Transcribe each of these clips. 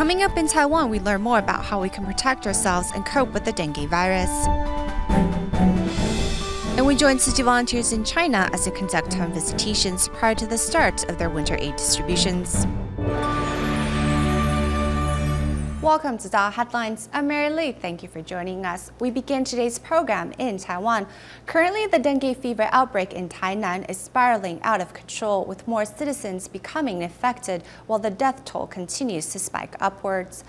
Coming up in Taiwan, we learn more about how we can protect ourselves and cope with the dengue virus. And we join Tzu Chi volunteers in China as they conduct home visitations prior to the start of their winter aid distributions. Welcome to DaAi Headlines. I'm Mary Lee. Thank you for joining us. We begin today's program in Taiwan. Currently, the dengue fever outbreak in Tainan is spiraling out of control, with more citizens becoming infected while the death toll continues to spike upwards.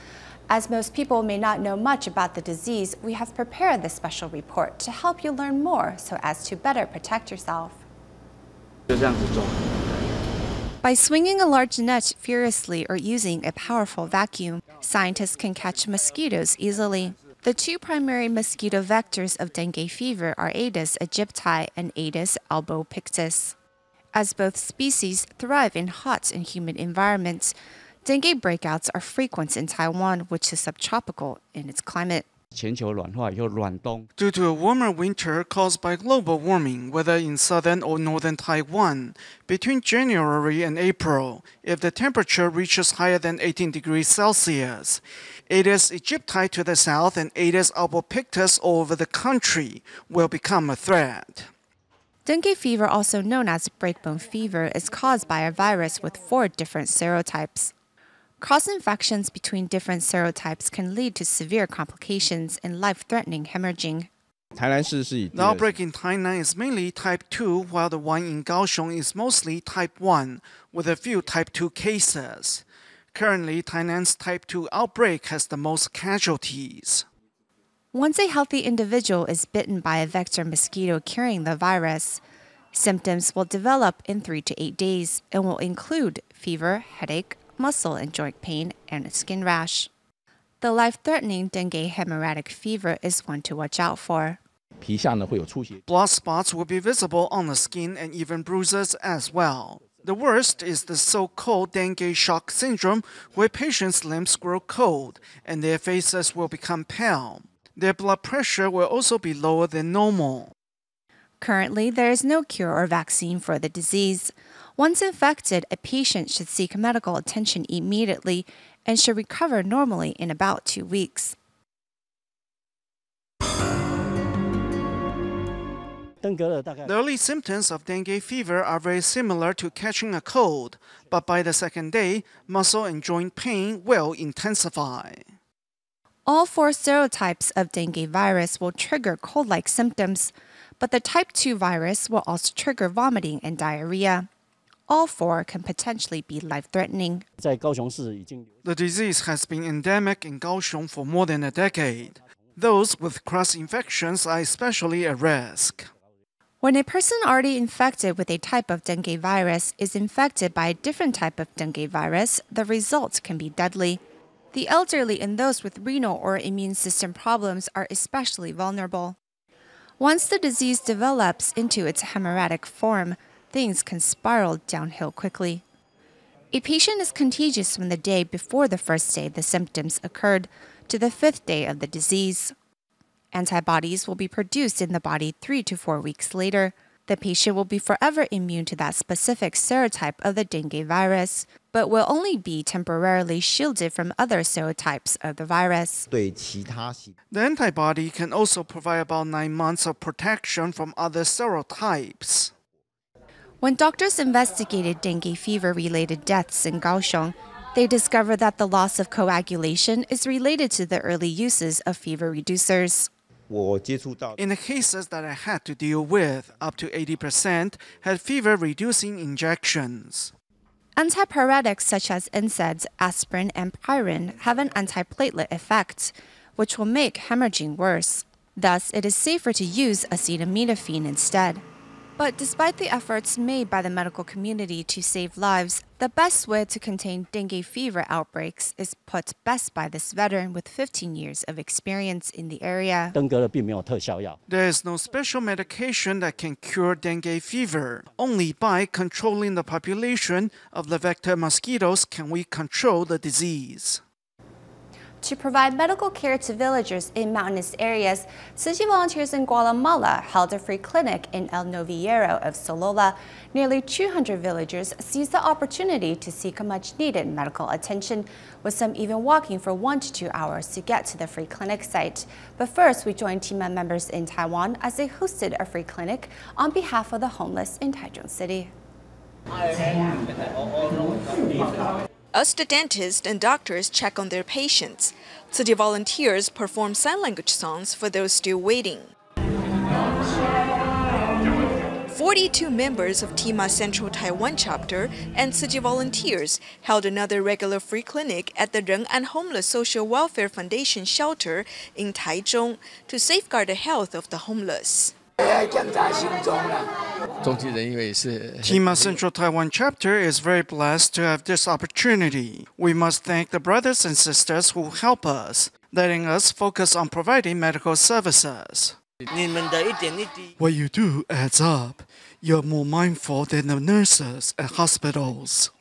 As most people may not know much about the disease, we have prepared this special report to help you learn more so as to better protect yourself. By swinging a large net furiously or using a powerful vacuum, scientists can catch mosquitoes easily. The two primary mosquito vectors of dengue fever are Aedes aegypti and Aedes albopictus. As both species thrive in hot and humid environments, dengue breakouts are frequent in Taiwan, which is subtropical in its climate. Due to a warmer winter caused by global warming, whether in southern or northern Taiwan, between January and April, if the temperature reaches higher than 18 degrees Celsius, Aedes aegypti to the south and Aedes albopictus all over the country will become a threat. Dengue fever, also known as breakbone fever, is caused by a virus with 4 different serotypes. Cross-infections between different serotypes can lead to severe complications and life-threatening hemorrhaging. The outbreak in Tainan is mainly type 2, while the one in Kaohsiung is mostly type 1, with a few type 2 cases. Currently, Tainan's type 2 outbreak has the most casualties. Once a healthy individual is bitten by a vector mosquito carrying the virus, symptoms will develop in 3 to 8 days and will include fever, headache, muscle and joint pain, and a skin rash. The life-threatening dengue hemorrhagic fever is one to watch out for. Blood spots will be visible on the skin and even bruises as well. The worst is the so-called dengue shock syndrome, where patients' limbs grow cold and their faces will become pale. Their blood pressure will also be lower than normal. Currently, there is no cure or vaccine for the disease. Once infected, a patient should seek medical attention immediately and should recover normally in about 2 weeks. The early symptoms of dengue fever are very similar to catching a cold, but by the second day, muscle and joint pain will intensify. All 4 serotypes of dengue virus will trigger cold-like symptoms, but the type 2 virus will also trigger vomiting and diarrhea. All 4 can potentially be life-threatening. The disease has been endemic in Kaohsiung for more than a decade. Those with cross-infections are especially at risk. When a person already infected with a type of dengue virus is infected by a different type of dengue virus, the results can be deadly. The elderly and those with renal or immune system problems are especially vulnerable. Once the disease develops into its hemorrhagic form, things can spiral downhill quickly. A patient is contagious from the day before the first day the symptoms occurred to the 5th day of the disease. Antibodies will be produced in the body 3 to 4 weeks later. The patient will be forever immune to that specific serotype of the dengue virus, but will only be temporarily shielded from other serotypes of the virus. The antibody can also provide about 9 months of protection from other serotypes. When doctors investigated dengue fever-related deaths in Kaohsiung, they discovered that the loss of coagulation is related to the early uses of fever reducers. In the cases that I had to deal with, up to 80% had fever-reducing injections. Antipyretics such as NSAIDs, aspirin, and Pyrin have an antiplatelet effect, which will make hemorrhaging worse. Thus, it is safer to use acetaminophen instead. But despite the efforts made by the medical community to save lives, the best way to contain dengue fever outbreaks is put best by this veteran with 15 years of experience in the area. There is no special medication that can cure dengue fever. Only by controlling the population of the vector mosquitoes can we control the disease. To provide medical care to villagers in mountainous areas, Tzu Chi volunteers in Guatemala held a free clinic in El Novillero of Solola. Nearly 200 villagers seized the opportunity to seek much-needed medical attention, with some even walking for 1 to 2 hours to get to the free clinic site. But first, we joined team members in Taiwan as they hosted a free clinic on behalf of the homeless in Taichung City. As the dentists and doctors check on their patients, Tzu Chi volunteers perform sign language songs for those still waiting. 42 members of TIMA Central Taiwan chapter and Tzu Chi volunteers held another regular free clinic at the Visitations Homeless Social Welfare Foundation shelter in Taichung to safeguard the health of the homeless. TIMA Central Taiwan chapter is very blessed to have this opportunity. We must thank the brothers and sisters who help us, letting us focus on providing medical services. What you do adds up. You're more mindful than the nurses at hospitals.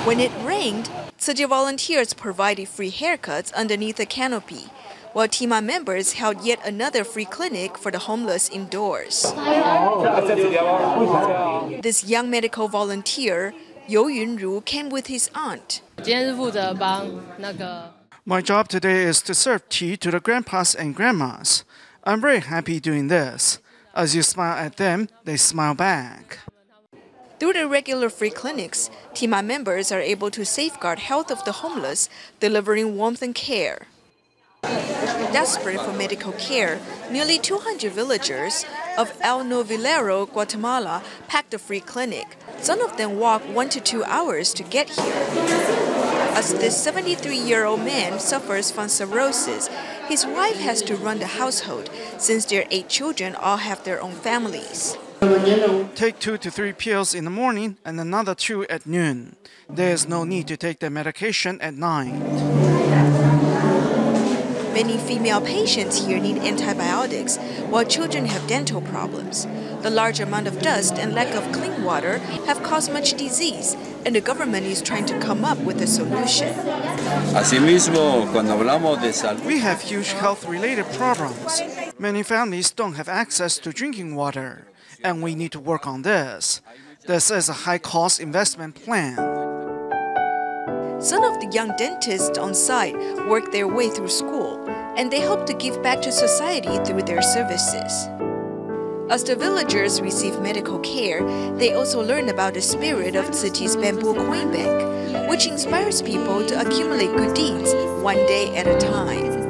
When it rained, Tzu Chi volunteers provided free haircuts underneath the canopy, while TIMA members held yet another free clinic for the homeless indoors. This young medical volunteer, You Yunru, came with his aunt. My job today is to serve tea to the grandpas and grandmas. I'm very happy doing this. As you smile at them, they smile back. Through the regular free clinics, TIMA members are able to safeguard health of the homeless, delivering warmth and care. Desperate for medical care, nearly 200 villagers of El Novillero, Guatemala, packed a free clinic. Some of them walk 1 to 2 hours to get here. As this 73-year-old man suffers from cirrhosis, his wife has to run the household since their 8 children all have their own families. Take 2 to 3 pills in the morning and another 2 at noon. There is no need to take the medication at night. Many female patients here need antibiotics, while children have dental problems. The large amount of dust and lack of clean water have caused much disease, and the government is trying to come up with a solution. We have huge health-related problems. Many families don't have access to drinking water, and we need to work on this. This is a high-cost investment plan. Some of the young dentists on site work their way through school, and they hope to give back to society through their services. As the villagers receive medical care, they also learn about the spirit of Tzu Chi's bamboo coin bank, which inspires people to accumulate good deeds 1 day at a time.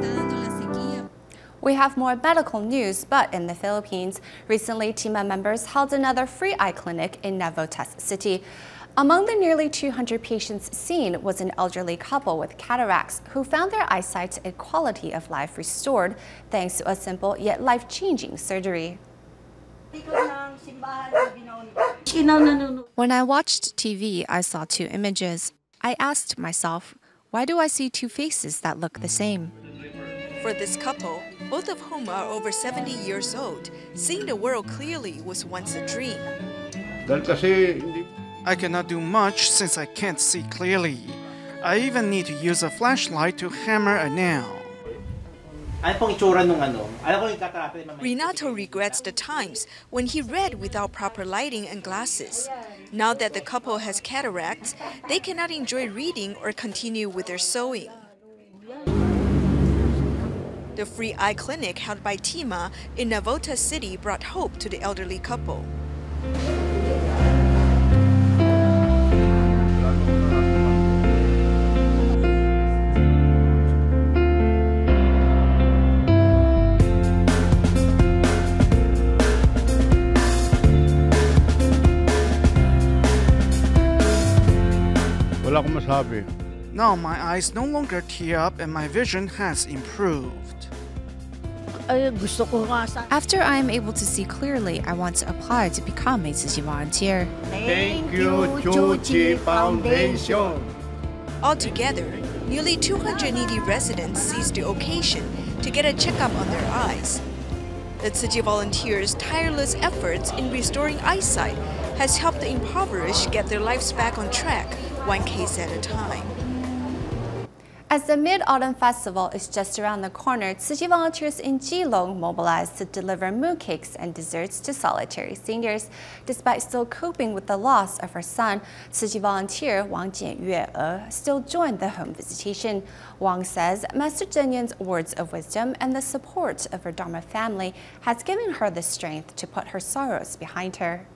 We have more medical news, but in the Philippines, recently TIMA members held another free eye clinic in Navotas City. Among the nearly 200 patients seen was an elderly couple with cataracts who found their eyesight and quality of life restored thanks to a simple yet life-changing surgery. When I watched TV, I saw 2 images. I asked myself, why do I see 2 faces that look the same? For this couple, both of whom are over 70 years old, seeing the world clearly was once a dream. I cannot do much since I can't see clearly. I even need to use a flashlight to hammer a nail. Renato regrets the times when he read without proper lighting and glasses. Now that the couple has cataracts, they cannot enjoy reading or continue with their sewing. The free eye clinic held by TIMA in Navotas City brought hope to the elderly couple. Now my eyes no longer tear up and my vision has improved. After I am able to see clearly, I want to apply to become a Tzu Chi volunteer. Thank you, Tzu Chi Foundation. Altogether, nearly 200 needy residents seized the occasion to get a checkup on their eyes. The Tzu Chi volunteers' tireless efforts in restoring eyesight has helped the impoverished get their lives back on track, 1 case at a time. As the Mid-Autumn Festival is just around the corner, Tzu Chi volunteers in Keelung mobilized to deliver mooncakes and desserts to solitary seniors. Despite still coping with the loss of her son, Tzu Chi volunteer Wang Jianyue still joined the home visitation. Wang says Master Cheng Yun's words of wisdom and the support of her Dharma family has given her the strength to put her sorrows behind her.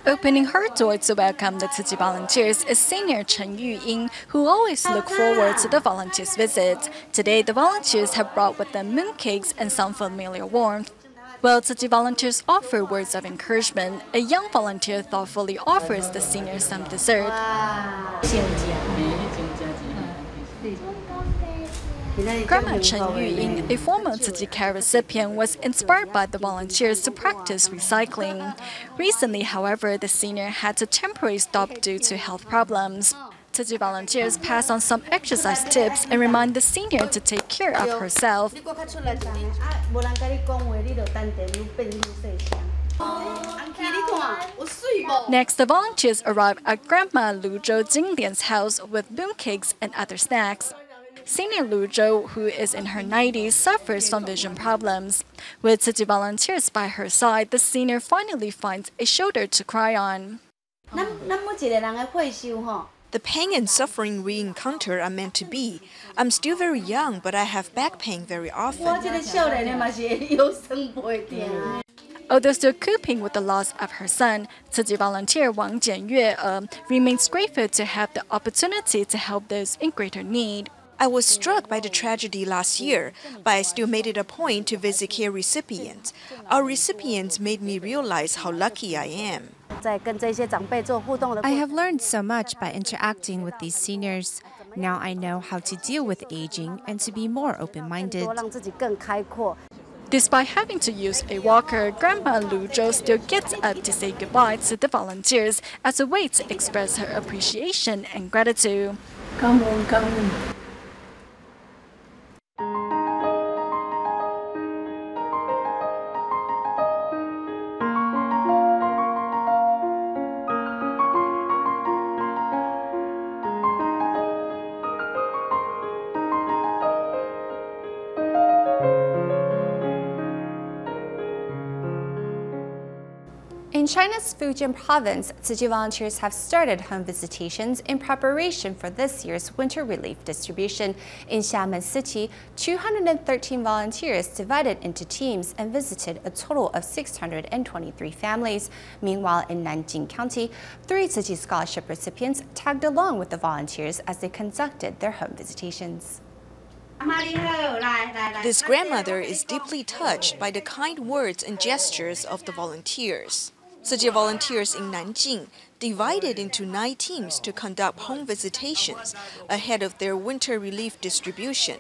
Opening her door to welcome the Tzu Chi volunteers is senior Chen Yuying, who always look forward to the volunteers' visit. Today, the volunteers have brought with them mooncakes and some familiar warmth. While Tzu Chi volunteers offer words of encouragement, a young volunteer thoughtfully offers the seniors some dessert. Grandma Chen Yuying, a former Tzu Chi Care recipient, was inspired by the volunteers to practice recycling. Recently, however, the senior had to temporarily stop due to health problems. Tzu Chi volunteers pass on some exercise tips and remind the senior to take care of herself. Next, the volunteers arrive at Grandma Lu Zhou Jinglian's house with mooncakes and other snacks. Senior Lu Zhou, who is in her 90s, suffers from vision problems. With Tzu Chi volunteers by her side, the senior finally finds a shoulder to cry on. The pain and suffering we encounter are meant to be. I'm still very young, but I have back pain very often. Although still coping with the loss of her son, Tzu Chi volunteer Wang Jianyue remains grateful to have the opportunity to help those in greater need. I was struck by the tragedy last year, but I still made it a point to visit care recipients. Our recipients made me realize how lucky I am. I have learned so much by interacting with these seniors. Now I know how to deal with aging and to be more open-minded. Despite having to use a walker, Grandma Lu Zhou still gets up to say goodbye to the volunteers as a way to express her appreciation and gratitude. Come on, come on. In China's Fujian province, Tzu Chi volunteers have started home visitations in preparation for this year's winter relief distribution. In Xiamen City, 213 volunteers divided into teams and visited a total of 623 families. Meanwhile, in Nanjing County, 3 Tzu Chi scholarship recipients tagged along with the volunteers as they conducted their home visitations. This grandmother is deeply touched by the kind words and gestures of the volunteers. Tzu Chi volunteers in Nanjing divided into 9 teams to conduct home visitations ahead of their winter relief distribution.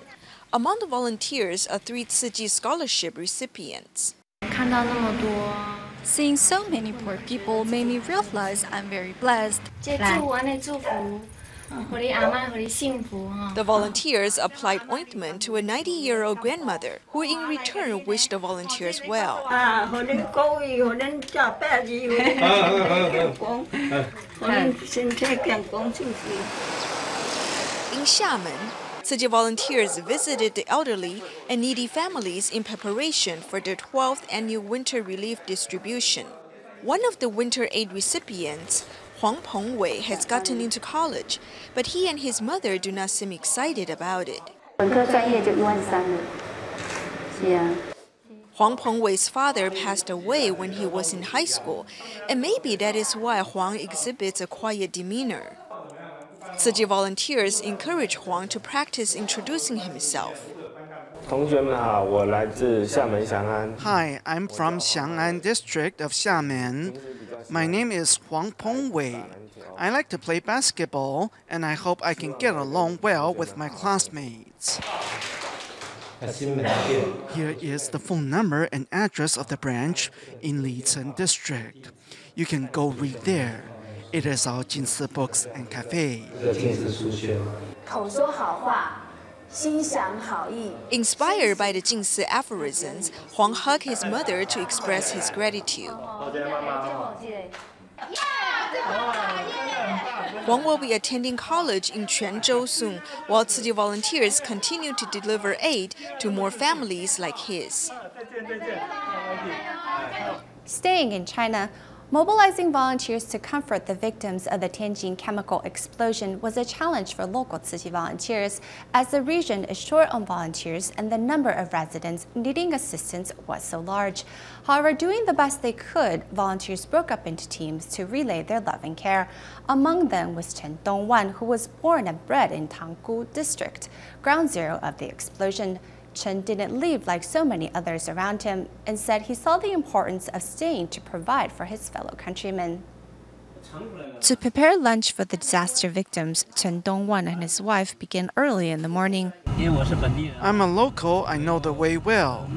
Among the volunteers are 3 Tzu Chi scholarship recipients. Seeing so many poor people made me realize I'm very blessed. The volunteers applied ointment to a 90-year-old grandmother, who in return wished the volunteers well. In Xiamen, Tzu Chi volunteers visited the elderly and needy families in preparation for their 12th annual winter relief distribution. One of the winter aid recipients, Huang Pengwei, has gotten into college, but he and his mother do not seem excited about it. Huang Pengwei's father passed away when he was in high school, and maybe that is why Huang exhibits a quiet demeanor. Tzu Chi volunteers encourage Huang to practice introducing himself. Hi, I'm from Xiang'an district of Xiamen. My name is Huang Pengwei. I like to play basketball, and I hope I can get along well with my classmates. Here is the phone number and address of the branch in Licheng district. You can go read there. It is our Jinsi Books and Cafe. Inspired by the Jinsi aphorisms, Huang hugged his mother to express his gratitude. Huang will be attending college in Quanzhou soon, while Tzu Chi volunteers continue to deliver aid to more families like his. Staying in China, mobilizing volunteers to comfort the victims of the Tianjin chemical explosion was a challenge for local Tzu Chi volunteers, as the region is short on volunteers and the number of residents needing assistance was so large. However, doing the best they could, volunteers broke up into teams to relay their love and care. Among them was Chen Dongwan, who was born and bred in Tanggu district, ground zero of the explosion. Chen didn't leave like so many others around him. Instead, he saw the importance of staying to provide for his fellow countrymen. To prepare lunch for the disaster victims, Chen Dongwan and his wife began early in the morning. I'm a local, I know the way well.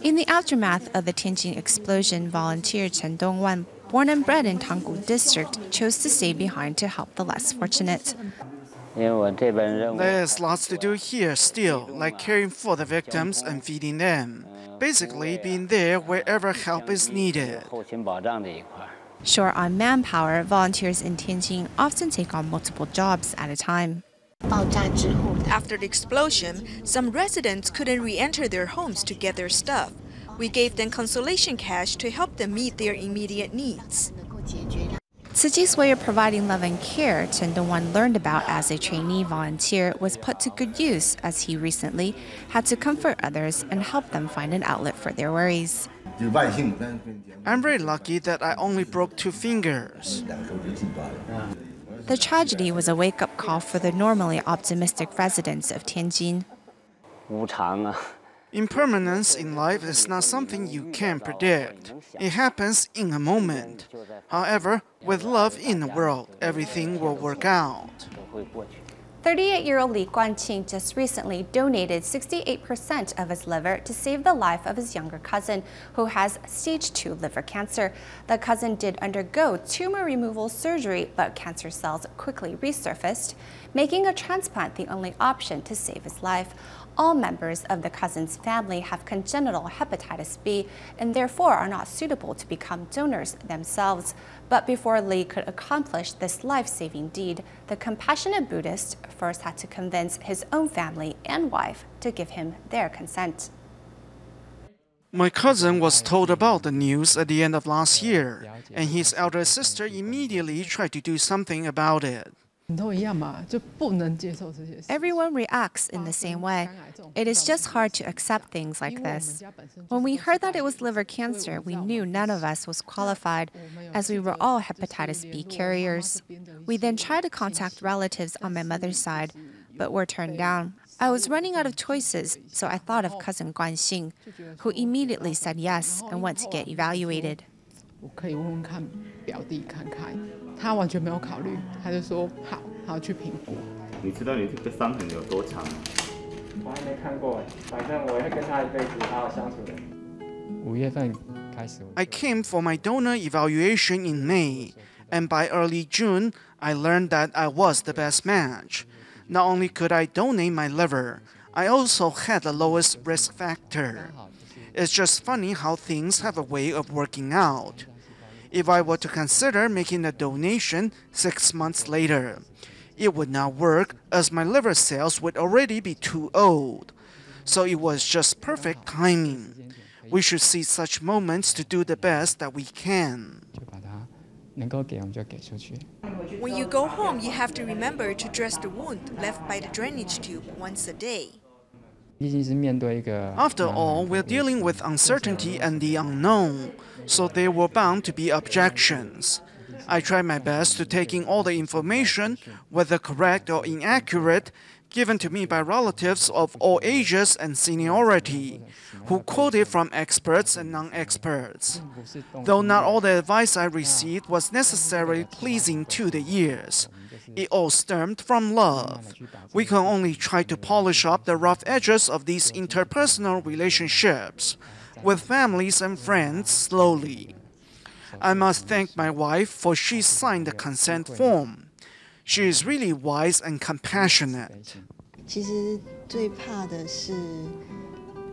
In the aftermath of the Tianjin explosion, volunteer Chen Dongwan, born and bred in Tanggu district, chose to stay behind to help the less fortunate. There's lots to do here still, like caring for the victims and feeding them. Basically, being there wherever help is needed. Short on manpower, volunteers in Tianjin often take on multiple jobs at a time. After the explosion, some residents couldn't re-enter their homes to get their stuff. We gave them consolation cash to help them meet their immediate needs. Tzu Chi's way of providing love and care Chen Dongwan learned about as a trainee volunteer was put to good use, as he recently had to comfort others and help them find an outlet for their worries. I'm very lucky that I only broke 2 fingers. The tragedy was a wake-up call for the normally optimistic residents of Tianjin. Impermanence in life is not something you can predict. It happens in a moment. However, with love in the world, everything will work out. 38-year-old Li Guanqing just recently donated 68% of his liver to save the life of his younger cousin, who has stage 2 liver cancer. The cousin did undergo tumor removal surgery, but cancer cells quickly resurfaced, making a transplant the only option to save his life. All members of the cousin's family have congenital hepatitis B and therefore are not suitable to become donors themselves. But before Li could accomplish this life-saving deed, the compassionate Buddhist first had to convince his own family and wife to give him their consent. My cousin was told about the news at the end of last year, and his elder sister immediately tried to do something about it. Everyone reacts in the same way. It is just hard to accept things like this. When we heard that it was liver cancer, we knew none of us was qualified, as we were all hepatitis B carriers. We then tried to contact relatives on my mother's side, but were turned down. I was running out of choices, so I thought of cousin Guanxing, who immediately said yes and went to get evaluated. 我可以问问看表弟看看，他完全没有考虑，他就说好，他要去评估。你知道你这个伤痕有多长吗？我还没看过，反正我会跟他一辈子好好相处的。5月份开始。I came for my donor evaluation in May, and by early June, I learned that I was the best match. Not only could I donate my liver, I also had the lowest risk factor. It's just funny how things have a way of working out. If I were to consider making a donation 6 months later, it would not work as my liver cells would already be too old. So it was just perfect timing. We should seize such moments to do the best that we can. When you go home, you have to remember to dress the wound left by the drainage tube once a day. After all, we're dealing with uncertainty and the unknown, so there were bound to be objections. I tried my best to take in all the information, whether correct or inaccurate, given to me by relatives of all ages and seniority, who quoted from experts and non-experts. Though not all the advice I received was necessarily pleasing to the ears, it all stemmed from love. We can only try to polish up the rough edges of these interpersonal relationships with families and friends slowly. I must thank my wife for she signed the consent form. She is really wise and compassionate. 其实最怕的是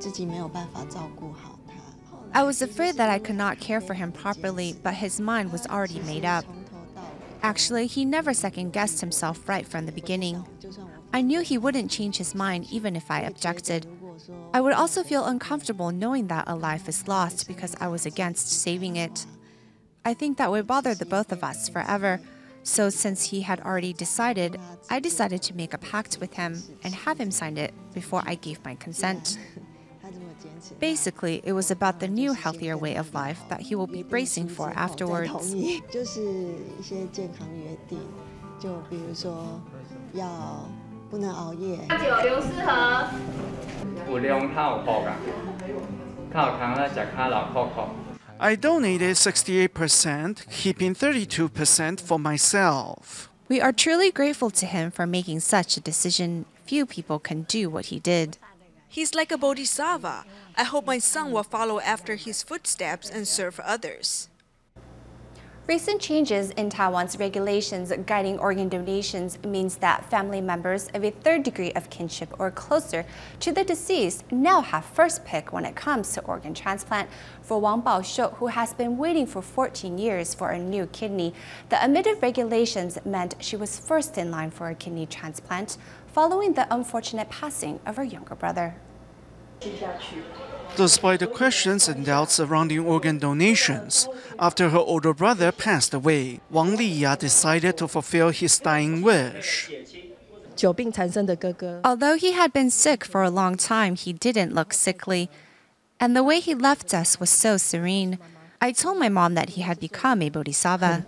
自己没有办法照顾好他。 I was afraid that I could not care for him properly, but his mind was already made up. Actually, he never second-guessed himself right from the beginning. I knew he wouldn't change his mind even if I objected. I would also feel uncomfortable knowing that a life is lost because I was against saving it. I think that would bother the both of us forever. So since he had already decided, I decided to make a pact with him and have him sign it before I gave my consent. Basically, it was about the new, healthier way of life that he will be bracing for afterwards. I donated 68%, keeping 32% for myself. We are truly grateful to him for making such a decision. Few people can do what he did. He's like a bodhisattva. I hope my son will follow after his footsteps and serve others. Recent changes in Taiwan's regulations guiding organ donations means that family members of a third degree of kinship or closer to the deceased now have first pick when it comes to organ transplant. For Wang Baoxiu, who has been waiting for 14 years for a new kidney, the omitted regulations meant she was first in line for a kidney transplant following the unfortunate passing of her younger brother. Despite the questions and doubts surrounding organ donations, after her older brother passed away, Wang Liya decided to fulfill his dying wish. Although he had been sick for a long time, he didn't look sickly. And the way he left us was so serene. I told my mom that he had become a bodhisattva.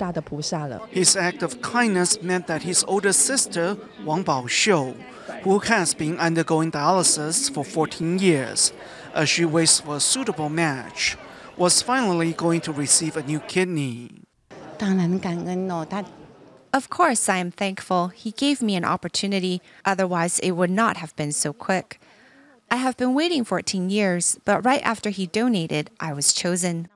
His act of kindness meant that his older sister, Wang Baoxiu, who has been undergoing dialysis for 14 years, as she waits for a suitable match, was finally going to receive a new kidney. Of course, I am thankful. He gave me an opportunity. Otherwise, it would not have been so quick. I have been waiting 14 years, but right after he donated, I was chosen.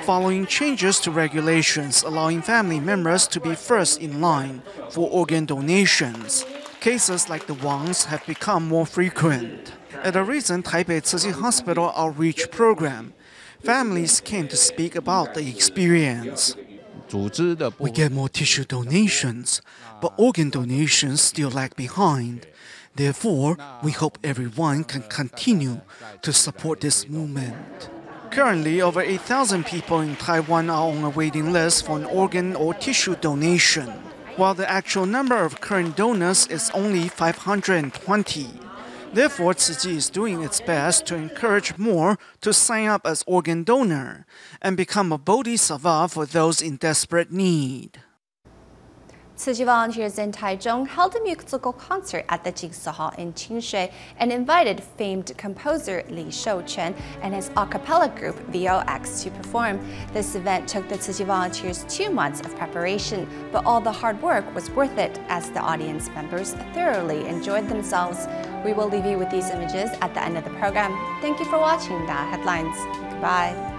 Following changes to regulations allowing family members to be first in line for organ donations, cases like the Wangs have become more frequent. At a recent Taipei Tzu Chi Hospital outreach program, families came to speak about the experience. We get more tissue donations, but organ donations still lag behind. Therefore, we hope everyone can continue to support this movement. Currently, over 8,000 people in Taiwan are on a waiting list for an organ or tissue donation, while the actual number of current donors is only 520. Therefore, Tzu Chi is doing its best to encourage more to sign up as organ donor and become a bodhisattva for those in desperate need. Tzu Chi volunteers in Taichung held a musical concert at the Jigsaw Hall in Qingshui and invited famed composer Li Shouquan and his a cappella group VOX to perform. This event took the Tzu Chi volunteers 2 months of preparation, but all the hard work was worth it as the audience members thoroughly enjoyed themselves. We will leave you with these images at the end of the program. Thank you for watching DaAi Headlines. Goodbye.